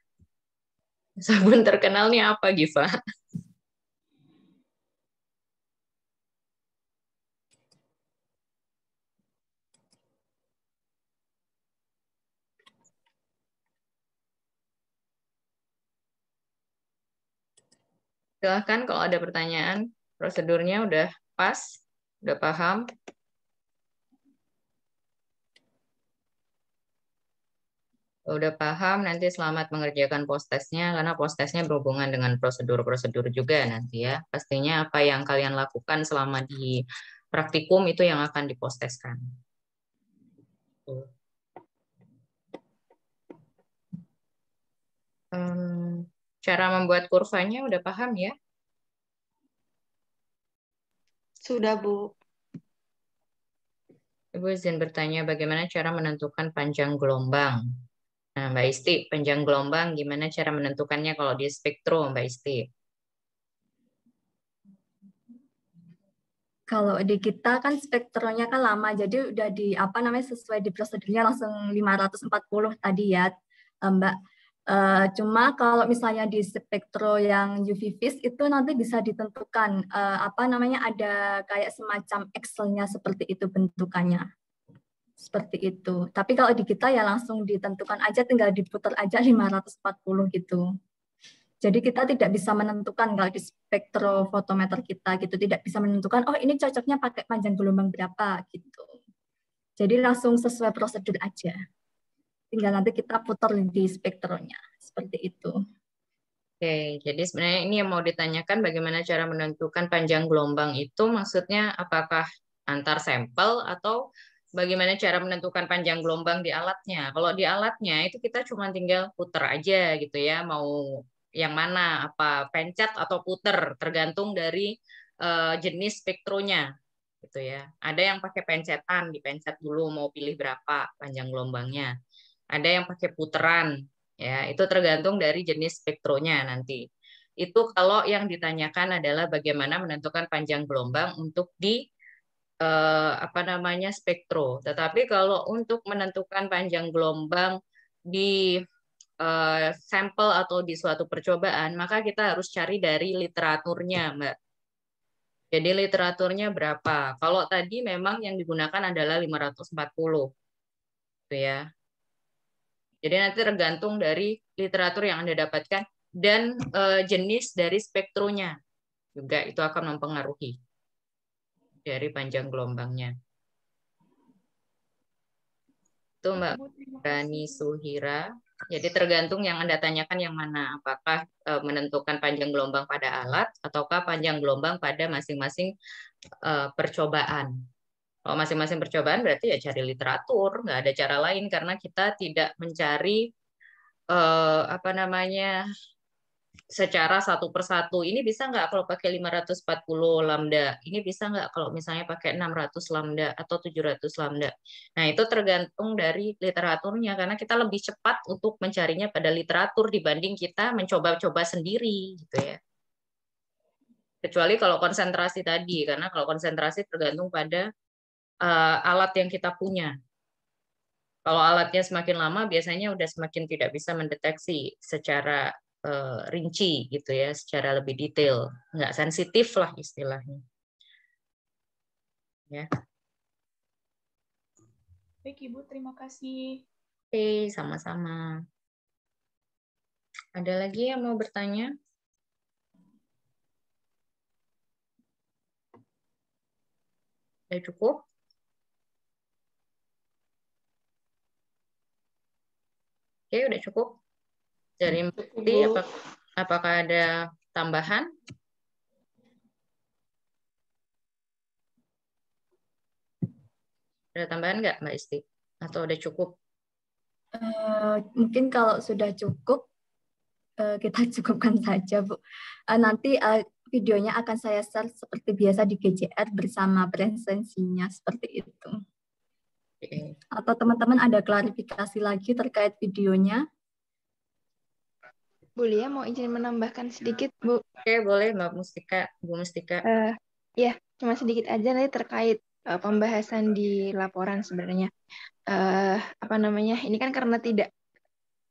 Sabun terkenal nih apa, Giva? Silahkan kalau ada pertanyaan. Prosedurnya udah pas? Udah paham? Udah paham, nanti selamat mengerjakan post-testnya, karena post-testnya berhubungan dengan prosedur-prosedur juga nanti ya. Pastinya apa yang kalian lakukan selama di praktikum itu yang akan dipost-testkan. Cara membuat kurvanya udah paham ya? Sudah, Bu. Ibu izin bertanya bagaimana cara menentukan panjang gelombang. Nah, Mbak Isti, panjang gelombang gimana cara menentukannya kalau di spektrum, Mbak Isti? Kalau di kita kan spektronya kan lama, jadi udah sesuai di prosedurnya langsung 540 tadi ya, Mbak. Cuma kalau misalnya di spektro yang UV vis itu nanti bisa ditentukan ada kayak semacam Excel-nya seperti itu bentukannya. Seperti itu. Tapi kalau di kita ya langsung ditentukan aja, tinggal diputar aja 540 gitu. Jadi kita tidak bisa menentukan kalau di spektrofotometer kita gitu, tidak bisa menentukan oh ini cocoknya pakai panjang gelombang berapa gitu. Jadi langsung sesuai prosedur aja. Tinggal nanti kita putar di spektronya seperti itu. Oke, jadi sebenarnya ini yang mau ditanyakan bagaimana cara menentukan panjang gelombang itu maksudnya apakah antar sampel atau bagaimana cara menentukan panjang gelombang di alatnya. Kalau di alatnya itu kita cuma tinggal puter aja gitu ya, mau yang mana, apa pencet atau puter, tergantung dari jenis spektronya gitu ya. Ada yang pakai pencetan, dipencet dulu mau pilih berapa panjang gelombangnya. Ada yang pakai puteran, ya itu tergantung dari jenis spektronya nanti. Itu kalau yang ditanyakan adalah bagaimana menentukan panjang gelombang untuk di spektro. Tetapi kalau untuk menentukan panjang gelombang di sampel atau di suatu percobaan, maka kita harus cari dari literaturnya, Mbak. Jadi literaturnya berapa? Kalau tadi memang yang digunakan adalah 540. Gitu ya. Jadi nanti tergantung dari literatur yang Anda dapatkan dan jenis dari spektronya juga itu akan mempengaruhi dari panjang gelombangnya. Itu Mbak Rani Suhira. Jadi tergantung yang Anda tanyakan yang mana, apakah menentukan panjang gelombang pada alat ataukah panjang gelombang pada masing-masing percobaan. Kalau masing-masing percobaan berarti ya cari literatur, nggak ada cara lain karena kita tidak mencari secara satu persatu. Ini bisa nggak kalau pakai 540 lambda? Ini bisa nggak kalau misalnya pakai 600 lambda atau 700 lambda? Nah, itu tergantung dari literaturnya karena kita lebih cepat untuk mencarinya pada literatur dibanding kita mencoba-coba sendiri gitu ya. Kecuali kalau konsentrasi tadi, karena kalau konsentrasi tergantung pada alat yang kita punya. Kalau alatnya semakin lama, biasanya udah semakin tidak bisa mendeteksi secara rinci gitu ya, secara lebih detail, nggak sensitif lah istilahnya. Ya. Baik Ibu, terima kasih. Oke, sama-sama. Ada lagi yang mau bertanya? Udah cukup? Oke, udah cukup. Dari Mbak Esti, apakah ada tambahan? Ada tambahan nggak, Mbak Isti? Atau udah cukup? Mungkin kalau sudah cukup, kita cukupkan saja, Bu. Nanti videonya akan saya share seperti biasa di GJR bersama presensinya, seperti itu. Oke. Atau teman-teman ada klarifikasi lagi terkait videonya? Bu Lia mau izin menambahkan sedikit, Bu. Oke, boleh Mbak Mustika, Bu Mustika. Ya, cuma sedikit aja nanti terkait pembahasan di laporan sebenarnya. Apa namanya? Ini kan karena tidak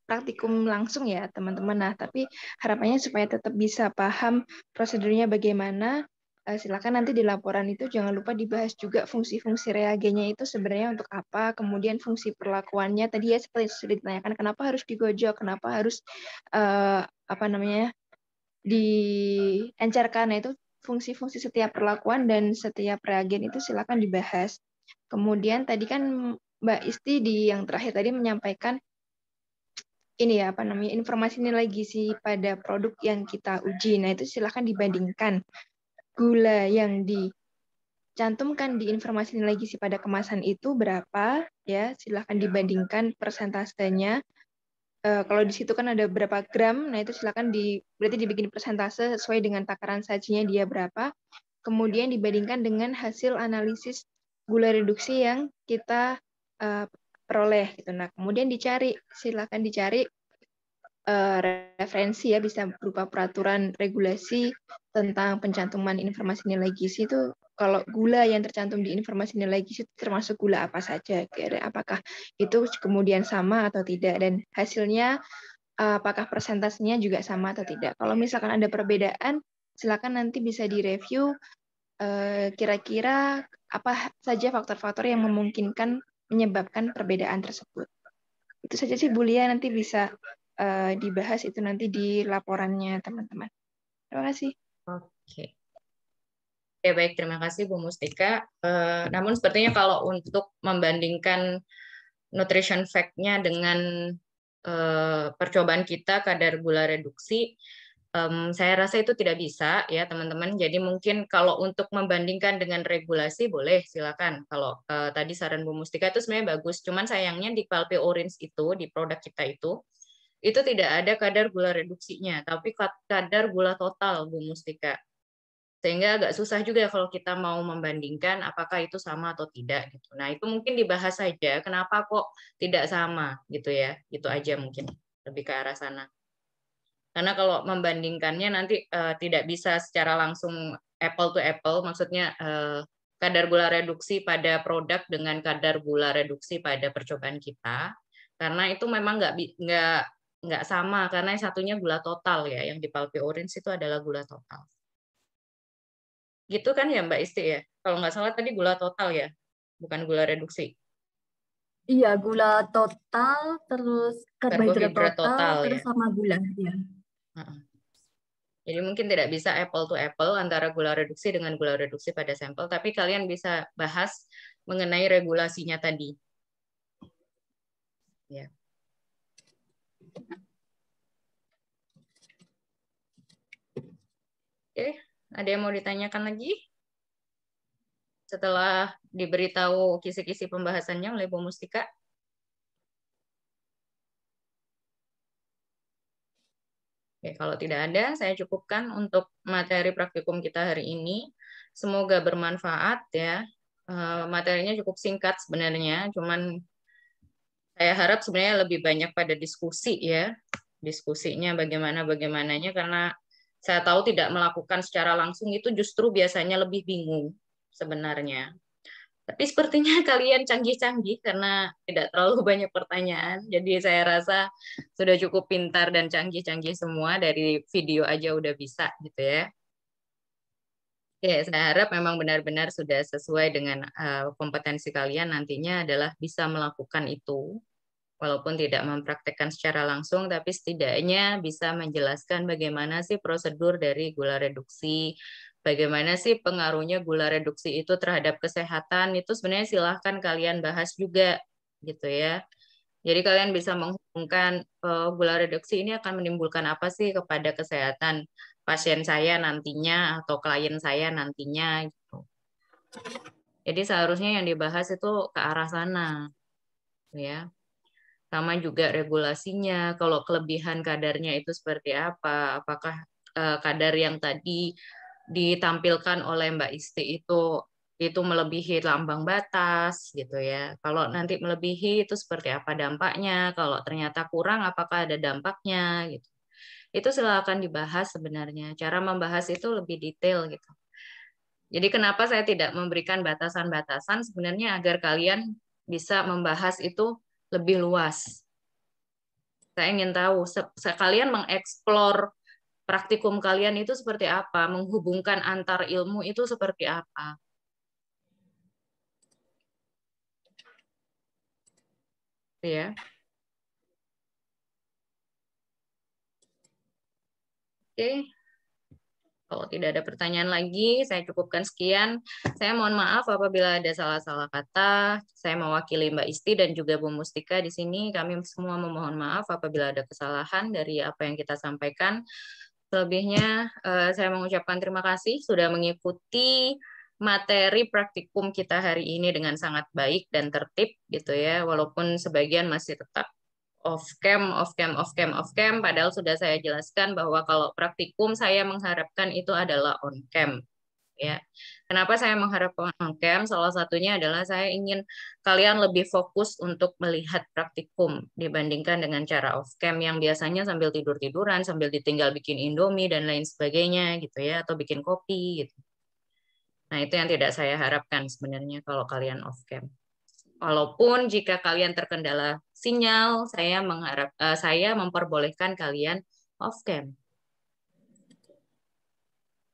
praktikum langsung ya, teman-teman. Nah, tapi harapannya supaya tetap bisa paham prosedurnya bagaimana. Silakan nanti di laporan itu jangan lupa dibahas juga fungsi-fungsi reagennya itu sebenarnya untuk apa, kemudian fungsi perlakuannya tadi ya seperti sudah ditanyakan kenapa harus digojok, kenapa harus apa namanya diencerkan. Nah, itu fungsi-fungsi setiap perlakuan dan setiap reagen itu silakan dibahas. Kemudian tadi kan Mbak Isti di yang terakhir tadi menyampaikan ini ya apa namanya informasi nilai gizi pada produk yang kita uji. Nah, itu silakan dibandingkan gula yang dicantumkan di informasi nilai gizi pada kemasan itu berapa ya, silakan dibandingkan persentasenya. Kalau di situ kan ada berapa gram, nah itu silakan berarti dibikin persentase sesuai dengan takaran sajinya dia berapa. Kemudian dibandingkan dengan hasil analisis gula reduksi yang kita peroleh gitu. Nah, kemudian silakan dicari referensi ya, bisa berupa peraturan regulasi tentang pencantuman informasi nilai gizi itu. Kalau gula yang tercantum di informasi nilai gizi itu termasuk gula apa saja, apakah itu kemudian sama atau tidak, dan hasilnya apakah persentasenya juga sama atau tidak. Kalau misalkan ada perbedaan, silakan nanti bisa direview kira-kira apa saja faktor-faktor yang memungkinkan menyebabkan perbedaan tersebut. Itu saja sih Bu Lia, nanti bisa dibahas itu nanti di laporannya teman-teman. Terima kasih. Oke. Oke, baik. Terima kasih Bu Mustika. Namun sepertinya kalau untuk membandingkan nutrition fact-nya dengan percobaan kita kadar gula reduksi, saya rasa itu tidak bisa ya teman-teman. Jadi mungkin kalau untuk membandingkan dengan regulasi boleh silakan. Kalau tadi saran Bu Mustika itu sebenarnya bagus. Cuman sayangnya di Palpe Orange itu di produk kita itu tidak ada kadar gula reduksinya, tapi kadar gula total Bu Mustika. Sehingga agak susah juga kalau kita mau membandingkan apakah itu sama atau tidak gitu. Nah, itu mungkin dibahas saja kenapa kok tidak sama gitu ya. Itu aja mungkin lebih ke arah sana. Karena kalau membandingkannya nanti tidak bisa secara langsung apple to apple, maksudnya kadar gula reduksi pada produk dengan kadar gula reduksi pada percobaan kita. Karena itu memang nggak sama, karena yang satunya gula total ya, yang di Palpe Orange itu adalah gula total. Gitu kan ya Mbak Isti ya? Kalau nggak salah tadi gula total ya, bukan gula reduksi. Iya, gula total, terus karbohidrat total, terus ya. sama gula. Ya. Jadi mungkin tidak bisa apple to apple antara gula reduksi dengan gula reduksi pada sampel, tapi kalian bisa bahas mengenai regulasinya tadi. Ya. Oke. Ada yang mau ditanyakan lagi? Setelah diberitahu kisi-kisi pembahasannya oleh Bu Mustika? Oke, kalau tidak ada, saya cukupkan untuk materi praktikum kita hari ini. Semoga bermanfaat ya. Materinya cukup singkat sebenarnya, cuman saya harap sebenarnya lebih banyak pada diskusi ya. Diskusinya bagaimananya, karena saya tahu tidak melakukan secara langsung itu justru biasanya lebih bingung sebenarnya. Tapi sepertinya kalian canggih-canggih karena tidak terlalu banyak pertanyaan. Jadi saya rasa sudah cukup pintar dan canggih-canggih semua, dari video aja udah bisa gitu ya. Oke, saya harap memang benar-benar sudah sesuai dengan kompetensi kalian nantinya adalah bisa melakukan itu. Walaupun tidak mempraktekkan secara langsung, tapi setidaknya bisa menjelaskan bagaimana sih prosedur dari gula reduksi, bagaimana sih pengaruhnya gula reduksi itu terhadap kesehatan, itu sebenarnya silahkan kalian bahas juga gitu ya. Jadi kalian bisa menghubungkan gula reduksi ini akan menimbulkan apa sih kepada kesehatan pasien saya nantinya atau klien saya nantinya gitu. Jadi seharusnya yang dibahas itu ke arah sana ya. Sama juga regulasinya, kalau kelebihan kadarnya itu seperti apa, apakah kadar yang tadi ditampilkan oleh Mbak Isti itu melebihi lambang batas gitu ya. Kalau nanti melebihi itu seperti apa dampaknya, kalau ternyata kurang apakah ada dampaknya gitu. Itu silakan dibahas sebenarnya. Cara membahas itu lebih detail gitu. Jadi kenapa saya tidak memberikan batasan-batasan sebenarnya agar kalian bisa membahas itu lebih luas. Saya ingin tahu, kalian mengeksplor praktikum kalian itu seperti apa, menghubungkan antar ilmu itu seperti apa. Ya. Oke. Kalau tidak ada pertanyaan lagi, saya cukupkan sekian. Saya mohon maaf apabila ada salah-salah kata. Saya mewakili Mbak Isti dan juga Bu Mustika di sini. Kami semua memohon maaf apabila ada kesalahan dari apa yang kita sampaikan. Selebihnya, saya mengucapkan terima kasih sudah mengikuti materi praktikum kita hari ini dengan sangat baik dan tertib gitu ya. Walaupun sebagian masih tetap off cam, padahal sudah saya jelaskan bahwa kalau praktikum saya mengharapkan itu adalah on cam. Ya, kenapa saya mengharapkan on cam? Salah satunya adalah saya ingin kalian lebih fokus untuk melihat praktikum dibandingkan dengan cara off cam yang biasanya sambil tidur-tiduran, sambil ditinggal bikin Indomie dan lain sebagainya gitu ya, atau bikin kopi gitu. Nah, itu yang tidak saya harapkan sebenarnya kalau kalian off cam. Walaupun jika kalian terkendala sinyal, saya memperbolehkan kalian off cam.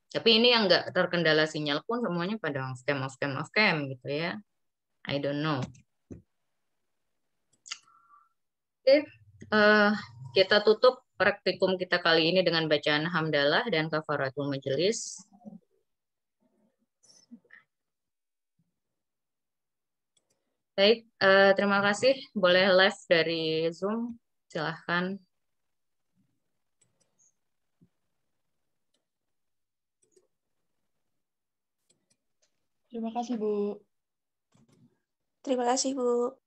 Tapi ini yang nggak terkendala sinyal pun semuanya pada off cam gitu ya. I don't know. Oke, kita tutup praktikum kita kali ini dengan bacaan hamdalah dan kafaratul majelis. Baik, terima kasih. Boleh live dari Zoom, silahkan. Terima kasih, Bu. Terima kasih, Bu.